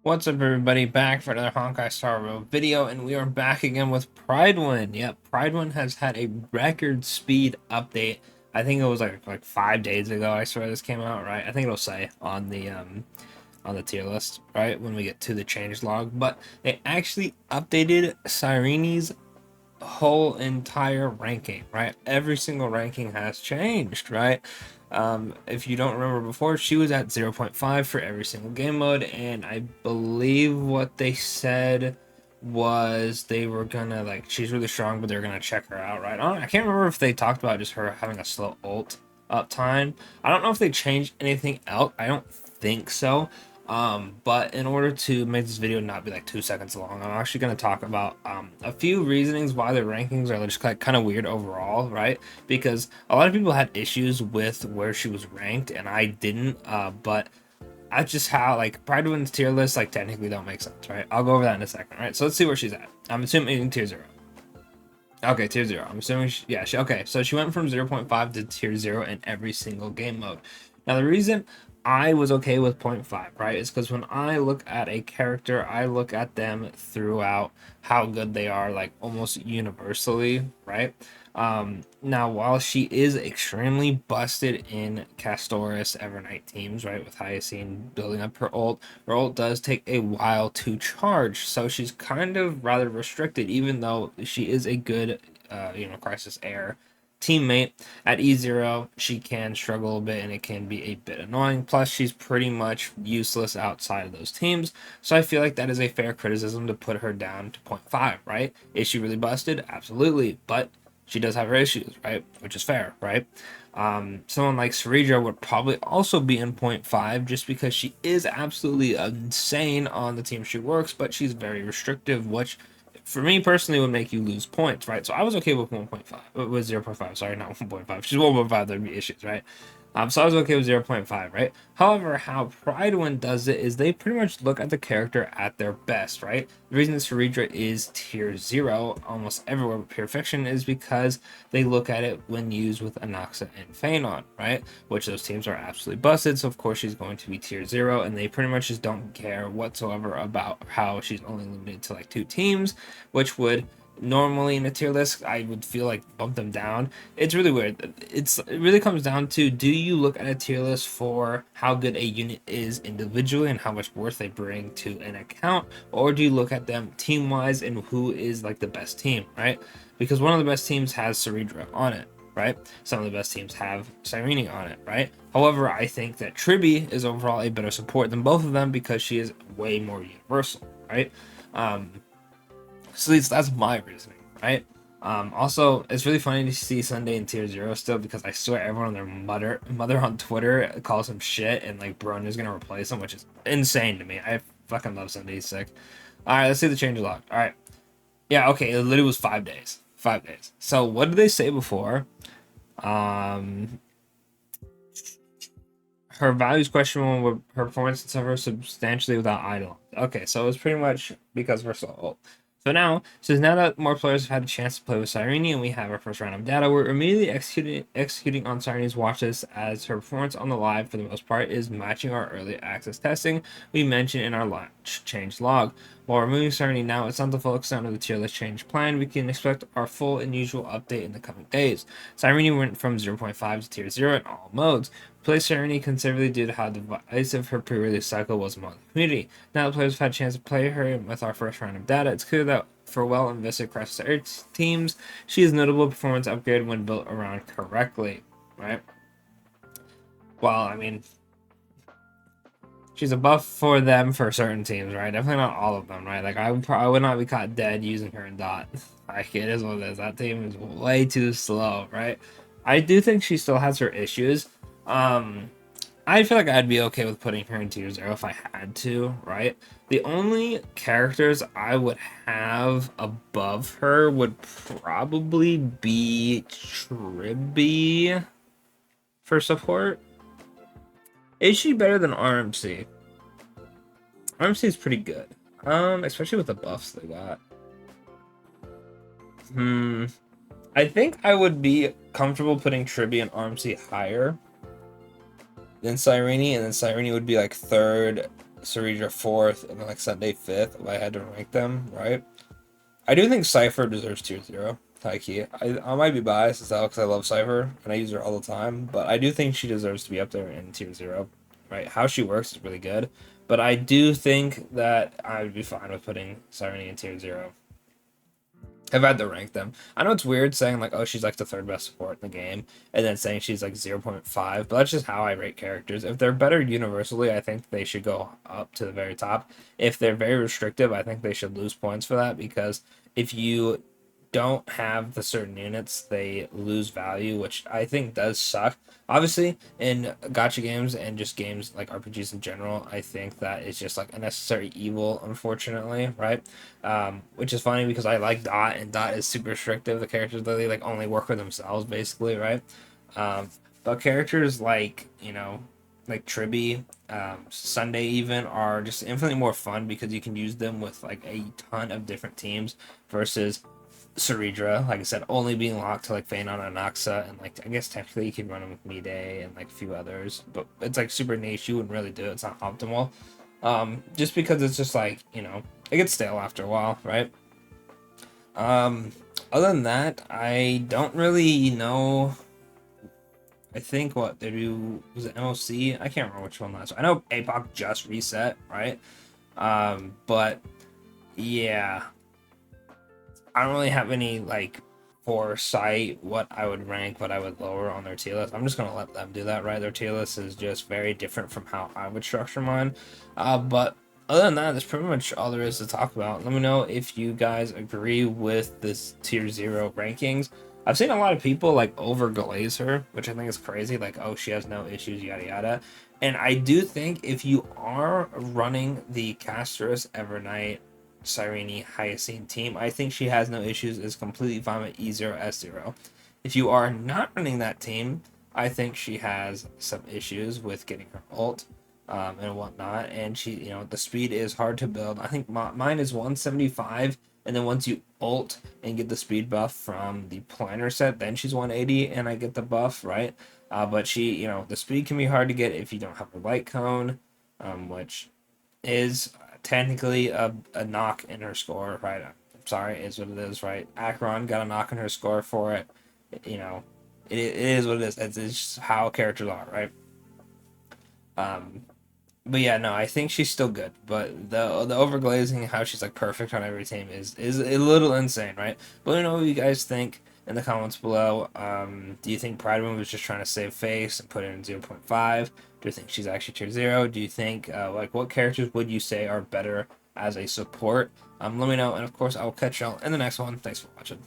What's up, everybody? Back for another Honkai Star Rail video, and we are back again with Prydwen. Yep, Prydwen has had a record speed update. I think it was like 5 days ago. I swear this came out, right? I think it'll say on the tier list, right, when we get to the change log. But they actually updated Cyrene's whole entire ranking, right? Every single ranking has changed, right? If you don't remember before, she was at 0.5 for every single game mode, and I believe what they said was they were gonna, like, she's really strong, but they're gonna check her out, right? I can't remember if they talked about just her having a slow ult up time. I don't know if they changed anything out. I don't think so. But in order to make this video not be like 2 seconds long, I'm actually going to talk about a few reasonings why the rankings are just kind of weird overall, right? Because a lot of people had issues with where she was ranked, and I didn't. But that's just how, like, Prydwen's tier lists like technically don't make sense, right? I'll go over that in a second, right? So let's see where she's at. I'm assuming tier 0. Okay, tier 0. I'm assuming okay, so she went from 0.5 to tier 0 in every single game mode. Now the reason I was okay with 0.5, right, is because when I look at a character, I look at them throughout how good they are, like, almost universally, right? Now, while she is extremely busted in Castoris Evernight teams, right, with Hyacine building up her ult does take a while to charge, so she's kind of rather restricted, even though she is a good, Crisis Air teammate. At E0, she can struggle a bit and it can be a bit annoying. Plus, she's pretty much useless outside of those teams. So I feel like that is a fair criticism to put her down to 0.5, right? Is she really busted? Absolutely. But she does have her issues, right? Which is fair, right? Someone like Cyrene would probably also be in 0.5 just because she is absolutely insane on the team she works, but she's very restrictive, which for me personally would make you lose points, right? So I was okay with 1.5, with 0.5. Sorry, not 1.5. She's 1.5. There'd be issues, right? So I was okay with 0.5, right? However, how Prydwen does it is they pretty much look at the character at their best, right? The reason Cyrene is tier 0 almost everywhere with Pure Fiction is because they look at it when used with Anaxa and Phanon, right? Which those teams are absolutely busted, so of course she's going to be tier 0, and they pretty much just don't care whatsoever about how she's only limited to like 2 teams, which would normally in a tier list I would feel like bump them down. It's really weird. It really comes down to, do you look at a tier list for how good a unit is individually and how much worth they bring to an account, or do you look at them team wise and who is like the best team, right? Because one of the best teams has Cyrene on it, right? Some of the best teams have Cyrene on it, right? However, I think that Triby is overall a better support than both of them because she is way more universal, right? So that's my reasoning, right? Also, it's really funny to see Sunday in tier 0 still, because I swear everyone on their mother on Twitter calls him shit, and like Brun is gonna replace him, which is insane to me. I fucking love Sunday. He's sick. All right, let's see the change log. All right, yeah, okay, it literally was 5 days. 5 days. So what did they say before? Um, her values questionable, with her performance suffer substantially without idle. Okay, so it was pretty much because of her so old. So now that more players have had a chance to play with Cyrene and we have our first round of data, we're immediately executing on Cyrene's watchlist, as her performance on the live, for the most part, is matching our early access testing we mentioned in our launch change log. While removing Cyrene now, it's not the full extent of the tier list change plan. We can expect our full and usual update in the coming days. Cyrene went from 0.5 to tier 0 in all modes. Place Cyrene considerably due to how divisive her pre-release cycle was among the community. Now that players have had a chance to play her with our first round of data, it's clear that for well-invested Crisis Air teams, she is a notable performance upgrade when built around correctly, right? Well, I mean, she's a buff for them for certain teams, right? Definitely not all of them, right? Like, I would not be caught dead using her in dot. Like, it is what it is. That team is way too slow, right? I do think she still has her issues. I feel like I'd be okay with putting her in tier 0 if I had to, right? The only characters I would have above her would probably be Tribby for support. Is she better than RMC? RMC is pretty good. Especially with the buffs they got. I think I would be comfortable putting Tribby and RMC higher than Cyrene, and then Cyrene would be like third, Cereja 4th, and then like Sunday 5th if I had to rank them, right? I do think Cypher deserves tier 0. High key. I might be biased as hell because I love Cypher and I use her all the time, but I do think she deserves to be up there in tier 0. Right? How she works is really good, but I do think that I would be fine with putting Cyrene in tier 0. I've had to rank them. I know it's weird saying like, oh, she's like the third best support in the game, and then saying she's like 0.5, but that's just how I rate characters. If they're better universally, I think they should go up to the very top. If they're very restrictive, I think they should lose points for that, because if you don't have the certain units, they lose value, which I think does suck. Obviously, in gacha games and just games like RPGs in general, I think that it's just like a necessary evil, unfortunately, right? Which is funny because I like Dot, and Dot is super restrictive. The characters that they like only work for themselves, basically, right? Um, but characters like like Tribby, Sunday even are just infinitely more fun because you can use them with like a ton of different teams versus Ceredra, like I said, only being locked to like Phanon and Noxa, and like I guess technically you could run them with Mide and like a few others, but it's like super niche. You wouldn't really do it. It's not optimal. Just because it's just like it gets stale after a while, right? Um, Other than that, I don't really know. I think what they do was it MOC. I can't remember which one last. I know APOC just reset, right? But yeah, I don't really have any like foresight what I would rank, what I would lower on their tier list. I'm just gonna let them do that, right? Their tier list is just very different from how I would structure mine. But other than that, that's pretty much all there is to talk about. Let me know if you guys agree with this tier 0 rankings. I've seen a lot of people like overglaze her, which I think is crazy. Like, oh, she has no issues, yada yada. And I do think if you are running the Casterus Evernight Cyrene Hyacine team, I think she has no issues, is completely fine with E0 S0. If you are not running that team, I think she has some issues with getting her ult and whatnot. And she, the speed is hard to build. I think mine is 175, and then once you ult and get the speed buff from the planner set, then she's 180, and I get the buff, right? But she, the speed can be hard to get if you don't have a light cone, which is technically a knock in her score, right? I'm sorry, is what it is, right? Acheron got a knock in her score for it. You know, it is what it is. It's just how characters are, right? Um, but yeah, no, I think she's still good. But the overglazing, how she's like perfect on every team is a little insane, right? But let me know what you guys think in the comments below. Do you think Prydwen was just trying to save face and put it in 0.5? Do you think she's actually tier 0? Do you think like what characters would you say are better as a support? Let me know, and of course I will catch y'all in the next one. Thanks for watching.